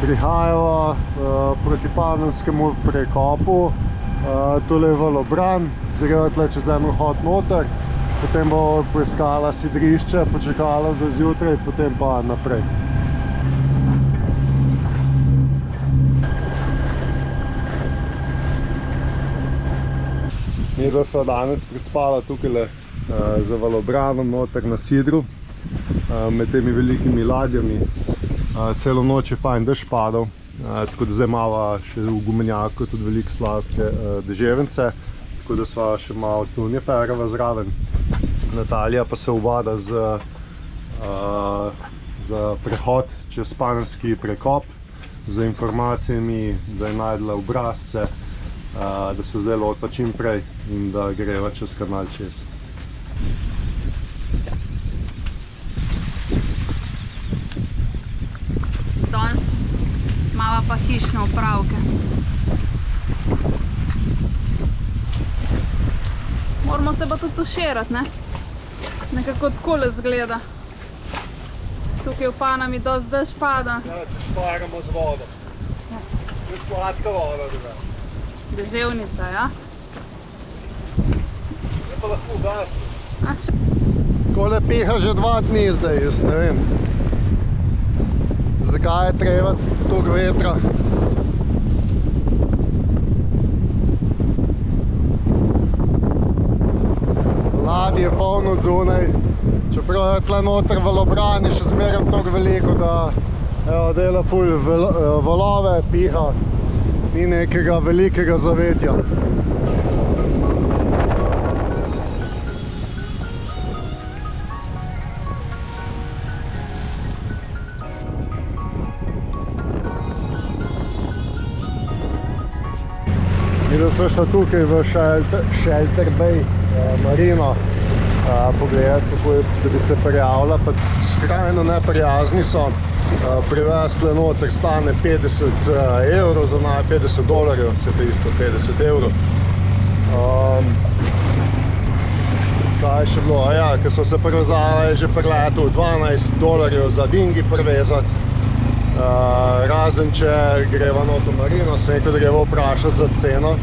Prihajajo proti Panamskemu prekopu, tole je valobran, zrejo tle čez en vhod noter, potem bo poiskala sidrišče, počakala do zjutraj, potem pa naprej. Midva sva danes prispala tukaj za valobranom noter na sidru, med temi velikimi ladjami. Celo noč je fajn dež padal, tako da zdaj imava še v gumenjaku tudi veliko sladke deževence, tako da sva še malo cunje pereva zraven. Natalija pa se ubada za prehod čez Panamski prekop, z informacijami, da je najdla obrazce, da se zdaj lotva čim prej in da greva čez kanal čez. Danes imava pa hišne opravke. Moramo se pa tudi tuširati, ne? Nekako takole zgleda. Tukaj v Panami dosti dež pada. Ja, če šparamo z vodo. Je sladka voda, da. Deževnica, ja? Je pa lahko gasi. Takole piha že 2 dni zdaj, jaz ne vem. Zakaj je treba toliko vetra? Ladje je polno odzunaj, čeprav je tle noter valobran, je še zmeraj toliko veliko, da dela ful valove, piha, ni nekega velikega zavetja. Videl sem šla tukaj v Shelter Bay marino pogledati, kako je, da bi se prijavila, pa skrajno neprijazni so. Privesti noter stane 50 evrov, za naj $50, se to isto 50 evrov. Kaj je še bilo? Ja, ko so se privezala, je že priletel $12 za dingi privezati. Razen če greva not v marino, sem rekel, da greva vprašati za ceno.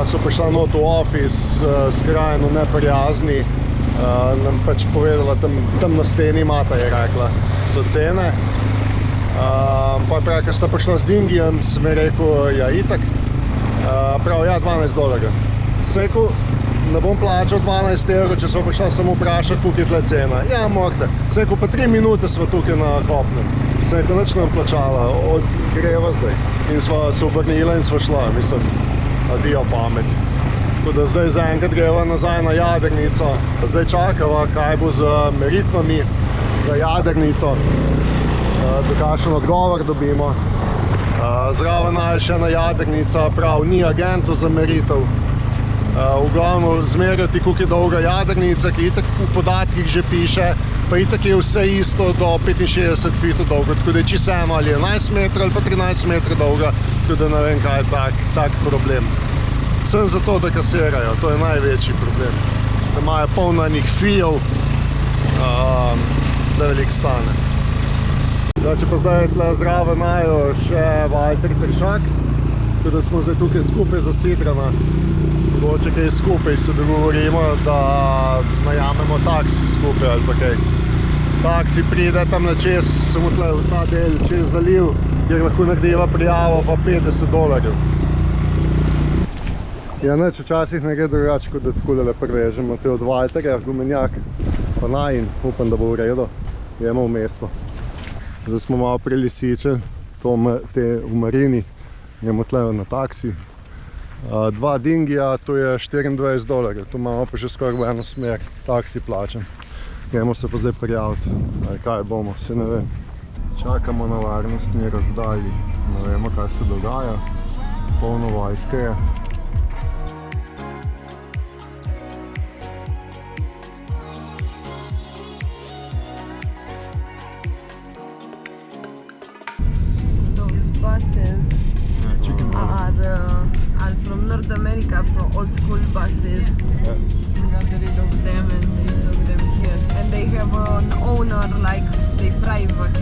So prišla not v office, skrajno neprijazni, nam pač povedala, tam na steni imata, je rekla, so cene. Pa je prav, ko sta prišla z dingijem, sem je rekel, ja itak, prav, ja, $12. Sem rekel, ne bom plačal 12 evrov, če sem prišla samo vprašati, koliko je tle cena. Ja, morate. Sem rekel, pa 3 minute sva tukaj na kopnem. Sem rekel, nič nam plačala, greva zdaj. In sva se obrnila in sva šla, mislim, adijo pamet. Tako da zdaj zaenkrat greva nazaj na jadrnico. Zdaj čakava, kaj bo z meritvami za jadrnico, da kakšen odgovor dobimo. Zraven je še ena jadrnica, prav, ni agentov za meritev. V glavno zmerjati, koliko je dolga jadrnica, ki itak v podatkih že piše, pa itak je vse isto do 65 feet dolgo, tako da je čisto eno, ali 11 metrov ali pa 13 metrov dolga, tako da ne vem, kaj je tak problem. Sem zato, da kasirajo, to je največji problem. Da imajo polno enih fijev, da veliko stane. Če pa zdaj tle zraven najo še Walter Tršak, tako da smo zdaj tukaj skupaj zasidrana. Mogoče kaj skupaj se dogovorimo, da najamemo taksi skupaj ali pa kaj. Taksi pride tam na čez, samo tle v ta del čez zaliv, kjer lahko naredeva prijavo pa $50. Ja, nič, včasih ne gre drugače, kot da takole prevežemo te od Walterja, gumenjak, pa najin, upam, da bo v redu, jemo v mesto. Zdaj smo malo prelisičili, te v marini, gremo tle na taksi. 2 dingija, to je $24, to imamo pa že skoraj v eno smer, taksi plačam. Gremo se pa zdaj prijaviti, ali kaj bomo, se ne vem. Čakamo na varnostni razdalji, ne vemo, kaj se dogaja, polno vojske je. Are from North America, from old school buses. Yes. We got rid of them and they took them here. And they have an owner, like they private.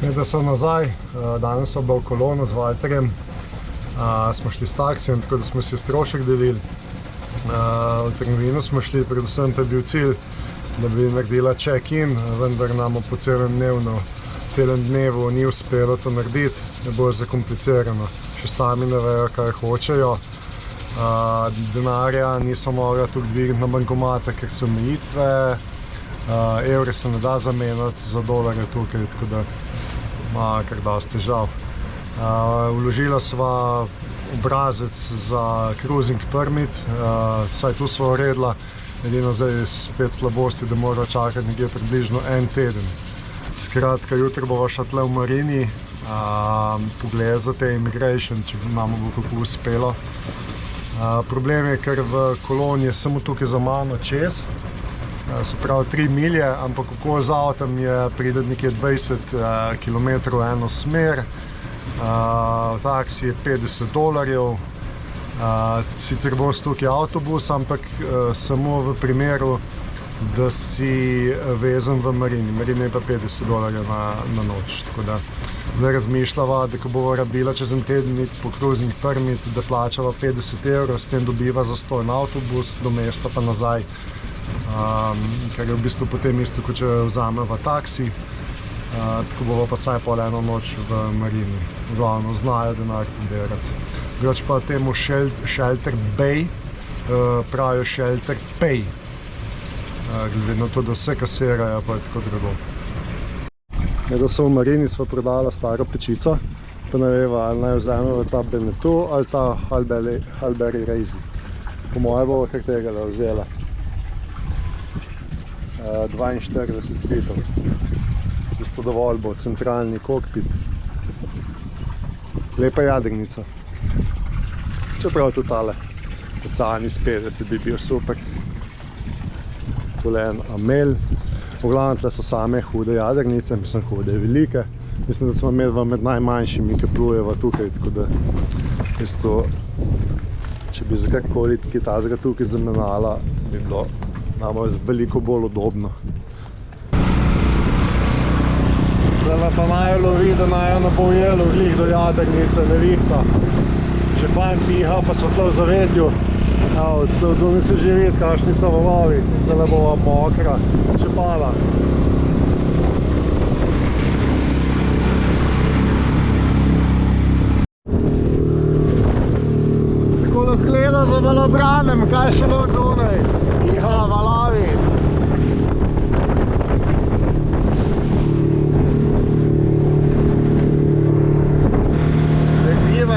Da so nazaj, danes smo bili v kolonu z Valterjem, smo šli s taksijem, tako da smo si strošek delili. V trgovino smo šli, predvsem pa je bil cilj, da bi naredila check-in, vendar nam po celem dnevu ni uspelo to narediti, je bolj zakomplicirano. Še sami ne vejo, kaj hočejo. Denarja niso mogli tukaj dvigniti na bankomate, ker so omejitve. Evre se ne da zamenjati za dolarje tukaj, tako da ima kar dosti težav. Vložila sva obrazec za cruising permit, saj tu sva uredila, edino zdaj spet slabosti, da mora čakati nekje približno en teden. Skratka, jutri bova šla tle v Marini, pogledati za te immigration, če nam bo kako uspelo. Problem je, ker v koloni je samo tukaj za mano čez, se pravi 3 milje, ampak okoli z avtom je pride nekje 20 km eno smer, taksi je $50. Sicer bo tukaj avtobus, ampak samo v primeru, da si vezan v Marini. Marina je pa $50 na noč. Tako da zdaj razmišljava, da ko bova rabila čez en teden iti po cruising permit, da plačava €50, s tem dobiva zastonj avtobus, do mesta pa nazaj. Kar je v bistvu potem isto, kot če vzameva taksi. Tako bova pa saj pol eno noč v Marini. Glavno znajo denar pobirati. Drugače pa temu Shelter Bay pravijo Shelter Pay. Glede na to, da vse kasirajo, pa je tako drago. Da so v Marini sva prodala staro pečico, pa ne veva, ali naj vzameva ta Beneteau ali ta Hulberry Raisy. Po moje bova kar tega vzela. 42 litrov. Čisto dovolj bo, centralni kokpit. Lepa jadrnica. Čeprav tudi tale ocean iz 50 bi bil super. Tole en Amel. V glavnem tle so same hude jadrnice, mislim hude, velike. Mislim, da smo med najmanjšimi, ki plujeva tukaj, tako da isto, če bi za karkoli kaj tazga tukaj zamenjala, bi bilo nama veliko bolj udobno. Zdaj pa naj lovi, da naj ne bo ujelo glih do jadrnice, nevihta. Že fajn piha, pa so tle v zavetju. Od zunaj se že vidi, kakšni so valovi. Zdaj bova mokra, če pada. Takole zgleda za Valobranem, kaj še od zunaj. Piha, valovi.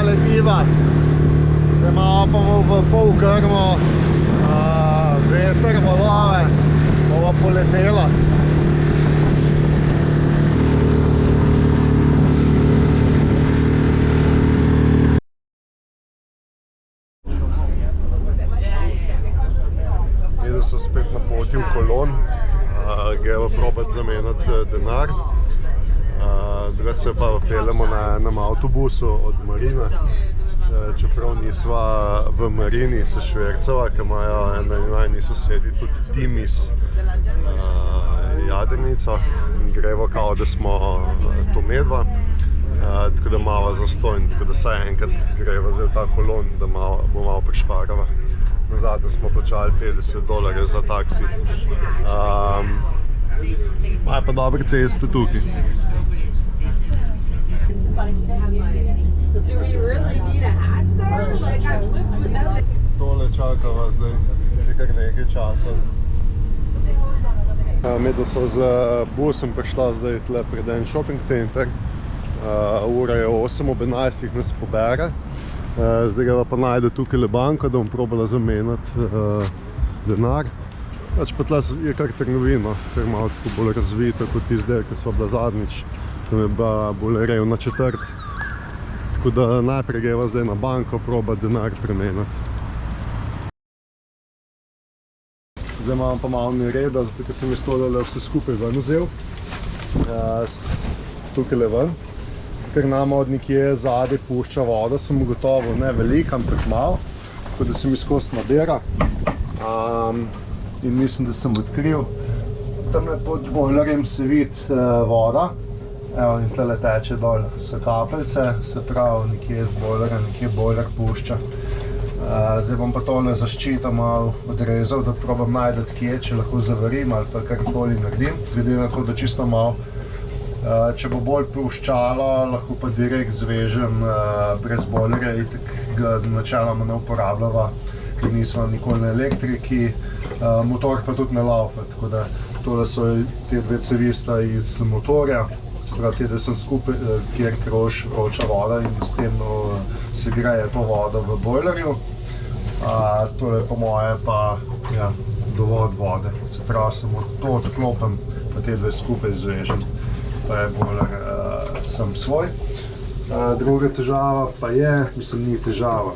Letiva. Zdaj imamo pa v pol grmo veter, valove, bova poletela. Jedel so spet na poti v kolon, greva probat zamenjati denar. Drugače se pa peljemo na enem avtobusu od Marine, čeprav nisva v Marini, se švercava, ker imajo ena najni sosedi tudi Timis jadrnica in greva kao, da smo to medva, tako da malo zastojn, tako da saj enkrat greva zdaj v ta kolon, da bo malo prišparava. Nazadnje smo plačali $50 za taksi. Imajo pa dobre ceste tukaj. Tole čakava zdaj, je kar nekaj časa. Medva so z busom prišla zdaj tle pred en shopping center. Ura je 8, ob 11 nas pobere. Zdaj greva pa najde tukaj banko, da bom probala zamenjati denar. Pa tle je kar trgovino, kar malo tako bolj razvita kot zdaj, ko sva bila zadnjič. Tam je bila bolj revna četrt. Tako da najprej greva zdaj na banko probati denar premeniti. Zdaj imam pa malo nereda, zato ker sem iz tole vse skupaj ven vzel. Tukaj le ven. Ker nama od nekje zadaj pušča voda, sem ugotovil, ne velik, ampak malo. Tako da se mi skozi nabira. In mislim, da sem odkril. Tam pod bojlerjem se vidi voda. Evo, in tle teče dol, so kapljice, se pravi nekje z bojlera, nekje bojler pušča. Zdaj bom pa tole zaščito malo odrezal, da probam najti kje, če lahko zavarim ali pa karkoli naredim. Glede na to, da čisto malo. Če bo bolj puščalo, lahko pa direkt zvežem brez bojlerja, itak ga načeloma ne uporabljava, ker nismo nikoli na elektriki, motor pa tudi ne laufa, tako da tole so te dve cevi sta iz motorja, se pravi te, da sem skupaj, kjer kroži vroča voda in s tem se greje to vodo v bojlerju. Tole po moje pa dovod vode, se pravi samo to odklopim, pa te dve skupaj zvežem. Pa je bojler sam svoj. Druga težava pa je, mislim, ni težava,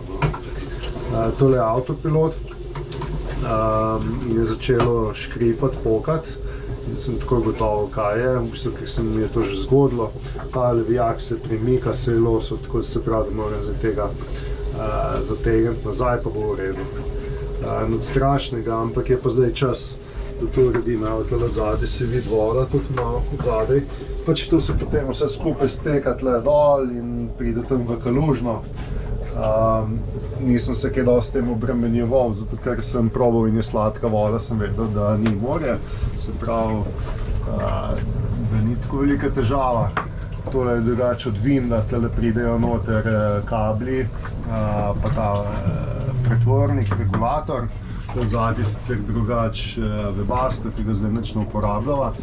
tole je avtopilot in je začelo škripati, pokati in sem tako gotovo, kaj je, v bistvu, ker se mi je to že zgodilo. Ta vijak se premika, se je losil, tako se pravi, da moram zdaj tega zategniti nazaj, pa bo v redu. Nad strašnega, ampak je pa zdaj čas, da to uredim. Evo, tle od zadaj se vidi voda, tudi malo od zadaj. Pač tu se potem vse skupaj steka tle dol in pride tam v kalužno. Nisem se kaj dosti tem obremenjeval, zato ker sem probal in je sladka voda, sem vedel, da ni morje. Se pravi, da ni tako velika težava. Tole je drugače od vinda, tle pridejo noter kabli, pa ta pretvornik, regulator. Od zadaj sicer drugače webasto, ki ga zdaj nič ne uporabljava.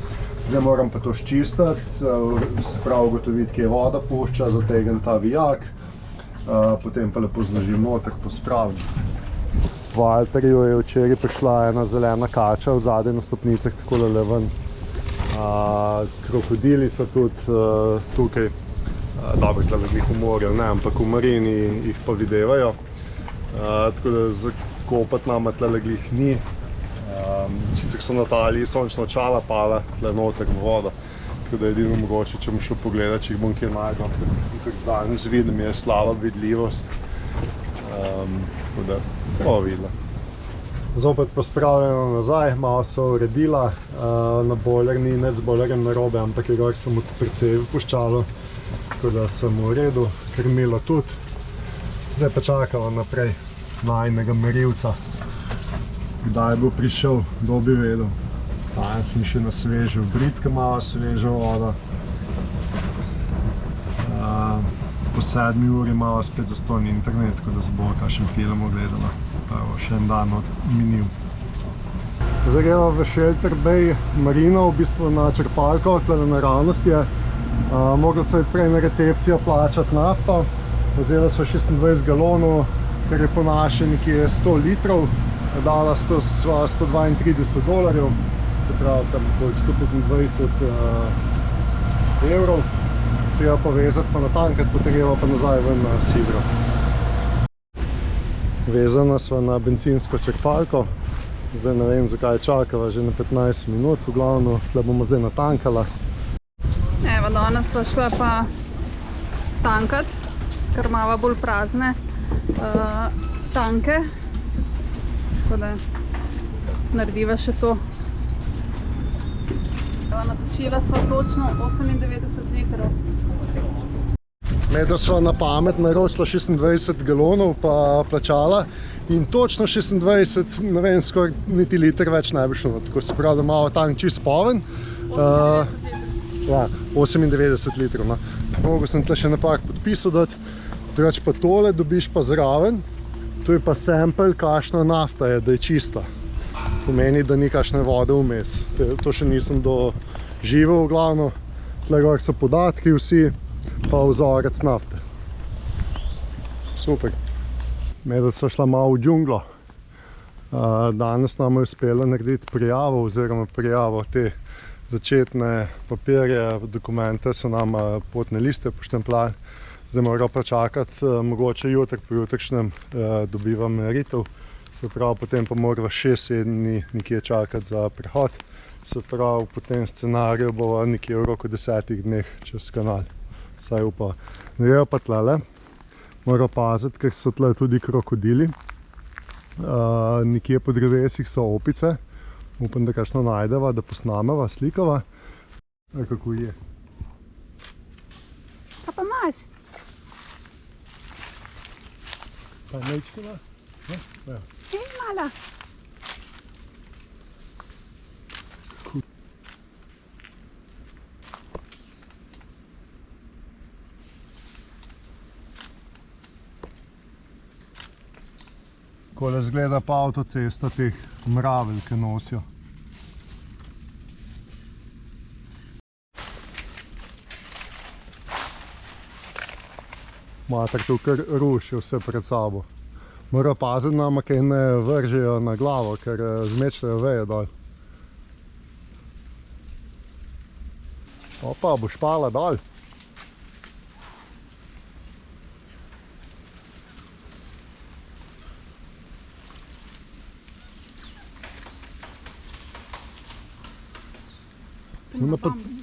Zdaj moram pa to ščistiti, se pravi ugotoviti, kje voda pušča, zategnem ta vijak, potem pa lepo zložim noter, pospravim. V Valterju je včeraj prišla ena zelena kača od zadaj na stopnicah, takole le ven. Krokodili so tudi tukaj, dobro, tle jih v morju, ne, ampak v marini jih pa videvajo. Tako da zakopati nama tle glih ni. Sicer so na Italiji sončna očala pala tle noter v vodo, tako da je edino mogoče, če bom šel pogledat, če jih bom kje najdel, ampak danes vidim, je slaba vidljivost, tako da bomo videla. Zopet pospravljeno nazaj, malo so uredila, na bojler ni nič z bojlerjem narobe, ampak je gor samo precej puščalo, tako da sem v redu, krmilo tudi. Zdaj pa čakamo naprej najnega merilca. Kdaj bo prišel, kdo bi vedel. Danes sem še na svežo, bridka malo svežo vodo. Po 7 uri malo spet zastonj internet, tako da se bo kakšen film ogledala. Evo, še en dan minil. Zdaj gremo v Shelter Bay marino, v bistvu na črpalko, tle naravnost je. Mogla se prej na recepcijo plačati nafto. Vzela sva 26 galonov, kar je po naše nekje 100 litrov. Dala sva $132, se pravi tam 125 evrov. Se jo povezati pa natankati, potem greva pa nazaj ven na Sidro. Vezana sva na bencinsko črpalko. Zdaj ne vem, zakaj čakava že na 15 minut, v glavno tle bomo zdaj natankala. Evo, danes sva šla pa tankat, ker imava bolj prazne tanke. Tako da narediva še to. Evo, natočila sva točno 98 litrov. Medtem sva na pamet naročila 26 galonov pa plačala in točno 26, ne vem, skoraj niti liter več ne bi šlo. Tako se pravi, da malo tank čist poln. 98 litrov. No. Mogel sem tle še naprak podpisal dati. Drugače pa tole dobiš pa zraven. To je pa sample, kakšna nafta je, da je čista. Pomeni, da ni kakšne vode vmes. To še nisem doživel, v glavno. Tle gor so podatki vsi, pa vzorec nafte. Super. Medtem sva šla malo v džunglo. Danes nam je uspelo narediti prijavo, oziroma prijavo te začetne papirje, dokumente, so nam potne liste poštempljali. Zdaj moram pa čakati, mogoče jutri po jutrišnjem dobivam meritev. Se pravi, potem pa morava 6-7 dni nekje čakati za prehod. Se pravi, po tem scenariju bova nekje v roku 10 dneh čez kanal. Saj upa. Grejo pa tlele. Moram paziti, ker so tle tudi krokodili. Nekje po drevesih so opice. Upam, da kakšno najdeva, da posnameva, slikava. Kako je. imaš? Pa mečki ima? Ja. Hej, mala. Takole izgleda pa avtocesta teh mravelj, ki nosijo. Mater tu kar ruši vse pred sabo. Mora paziti nama, kaj ne vržejo na glavo, ker zmečajo veje dol. Opa, boš pala dol.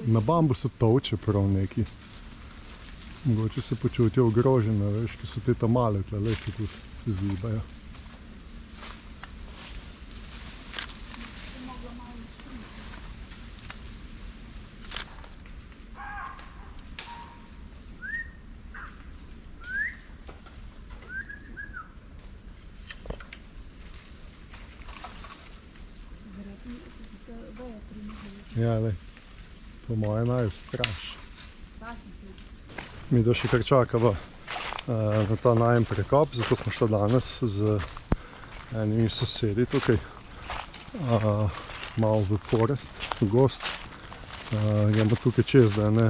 Na bambusu tolče prav neki. Mogoče se počutijo ogrožene, veš, ki so te tam male, tle, ki tu se zibajo. Ja, lej. Po moje naj straš. Mi da še kar čakava na ta najem prekop, zato smo šli danes z enimi sosedi tukaj malo v forest, v gost. Gremo tukaj čez ene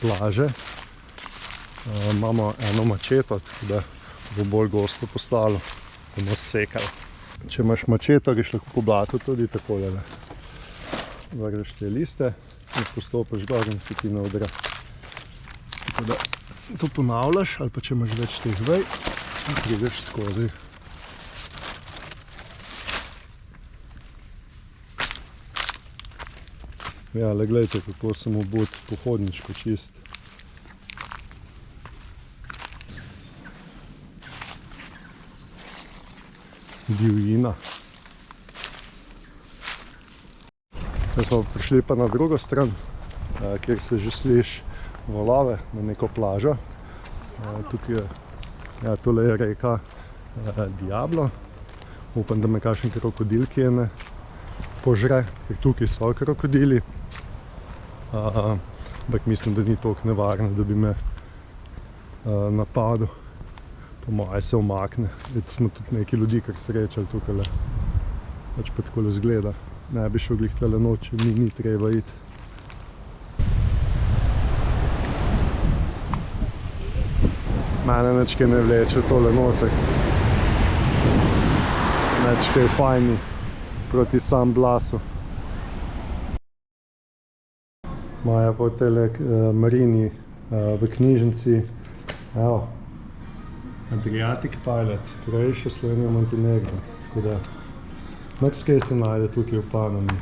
plaže. Imamo eno mačeto, tako da bo bolj gosto postalo, bomo sekali. Če imaš mačeto, greš lahko po blatu tudi takole. Vržeš te liste in postopiš gor in se ti ne odre. Tako da to ponavljaš, ali pa če imaš več teh vej, prideš skozi. Ja, le gledajte, kako sem obut pohodniško čist. Divjina. Zdaj smo prišli pa na drugo stran, kjer se že sliši valove na neko plažo. Tukaj je, ja, tole je reka Diablo. Upam, da me kakšen krokodil kje ne požre, ker tukaj so krokodili. Ampak mislim, da ni toliko nevarno, da bi me napadel. Po moje se umakne. Smo tudi neki ljudi kar srečali tukaj. Pač pa takole zgleda. Ne bi šel glih tale noči, ni treba iti. Mene nič kaj ne vleče tole noter. Nič kaj fajni proti sam blasu. Maja po tele marini v knjižnici, evo, Adriatic Pilot, Croatia, Slovenija, Montenegro. Tako da nič kaj se najde tukaj v Panami.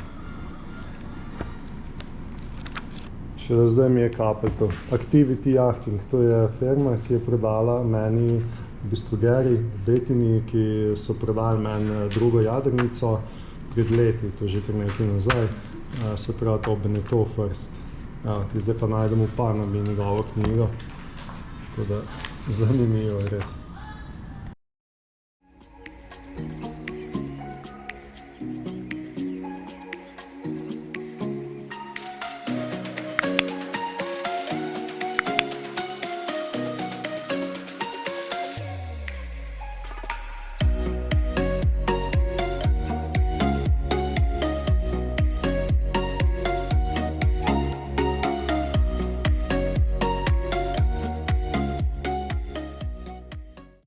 Šele zdaj mi je kapel to. Activity Yachting, to je firma, ki je prodala meni, v bistvu Geri, Betini, ki so prodali meni drugo jadrnico pred leti, to že kar nekaj nazaj, se pravi to Beneteau First. Zdaj pa najdem v Panami njegovo knjigo, tako da zanimivo je res.